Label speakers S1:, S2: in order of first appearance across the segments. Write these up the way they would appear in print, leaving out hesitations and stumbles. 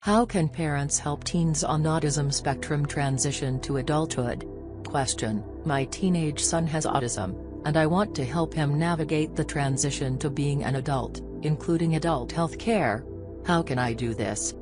S1: How can parents help teens on autism spectrum transition to adulthood? Question: My teenage son has autism, and I want to help him navigate the transition to being an adult, including adult health care. How can I do this?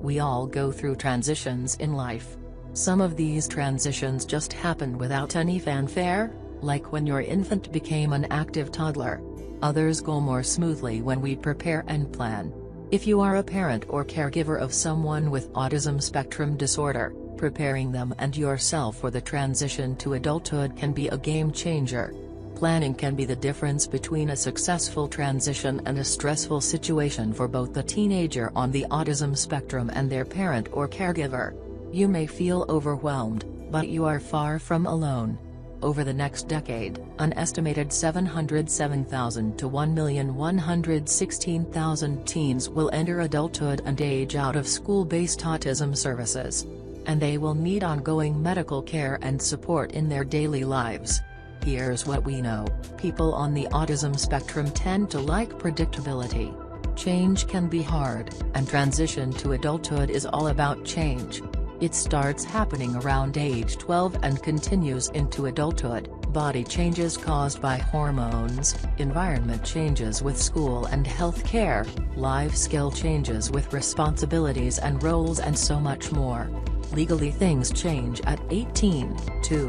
S1: We all go through transitions in life. Some of these transitions just happen without any fanfare, like when your infant became an active toddler. Others go more smoothly when we prepare and plan. If you are a parent or caregiver of someone with autism spectrum disorder, preparing them and yourself for the transition to adulthood can be a game changer. Planning can be the difference between a successful transition and a stressful situation for both the teenager on the autism spectrum and their parent or caregiver. You may feel overwhelmed, but you are far from alone. Over the next decade, an estimated 707,000 to 1,116,000 teens will enter adulthood and age out of school-based autism services. And they will need ongoing medical care and support in their daily lives. Here's what we know: people on the autism spectrum tend to like predictability. Change can be hard, and transition to adulthood is all about change. It starts happening around age 12 and continues into adulthood. Body changes caused by hormones, environment changes with school and health care, life skill changes with responsibilities and roles, and so much more. Legally, things change at 18, too.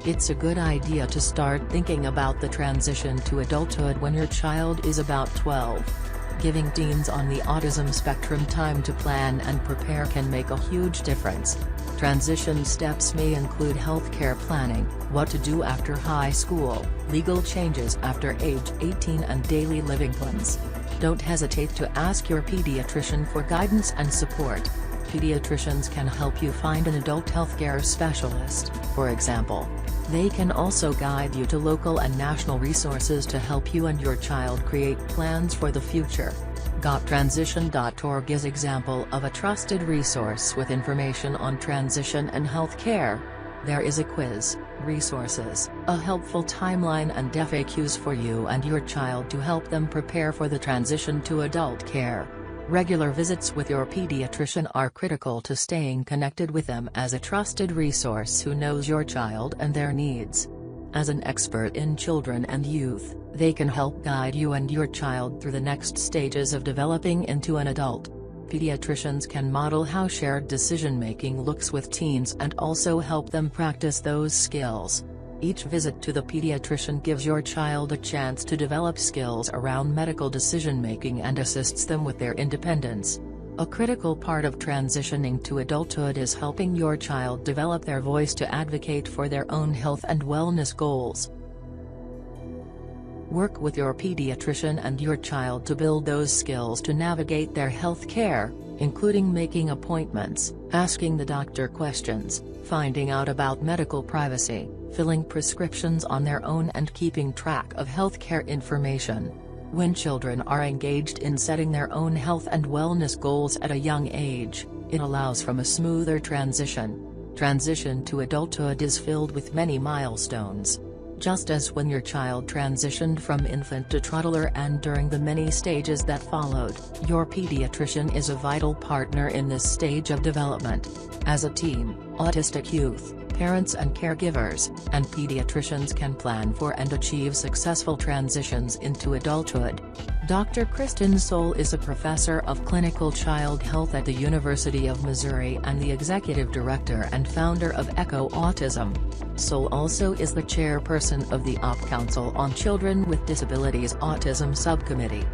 S1: It's a good idea to start thinking about the transition to adulthood when your child is about 12. Giving teens on the autism spectrum time to plan and prepare can make a huge difference. Transition steps may include healthcare planning, what to do after high school, legal changes after age 18, and daily living plans. Don't hesitate to ask your pediatrician for guidance and support. Pediatricians can help you find an adult healthcare specialist, for example. They can also guide you to local and national resources to help you and your child create plans for the future. GotTransition.org is an example of a trusted resource with information on transition and health care. There is a quiz, resources, a helpful timeline, and FAQs for you and your child to help them prepare for the transition to adult care. Regular visits with your pediatrician are critical to staying connected with them as a trusted resource who knows your child and their needs. As an expert in children and youth, they can help guide you and your child through the next stages of developing into an adult. Pediatricians can model how shared decision-making looks with teens and also help them practice those skills. Each visit to the pediatrician gives your child a chance to develop skills around medical decision-making and assists them with their independence. A critical part of transitioning to adulthood is helping your child develop their voice to advocate for their own health and wellness goals. Work with your pediatrician and your child to build those skills to navigate their health care, including making appointments, asking the doctor questions, finding out about medical privacy, filling prescriptions on their own, and keeping track of healthcare information. When children are engaged in setting their own health and wellness goals at a young age, it allows for a smoother transition. Transition to adulthood is filled with many milestones. Just as when your child transitioned from infant to toddler and during the many stages that followed, your pediatrician is a vital partner in this stage of development. As a team, autistic youth, parents and caregivers, and pediatricians can plan for and achieve successful transitions into adulthood. Dr. Kristen Soule is a professor of clinical child health at the University of Missouri and the executive director and founder of ECHO Autism. Soule also is the chairperson of the OP Council on Children with Disabilities Autism Subcommittee.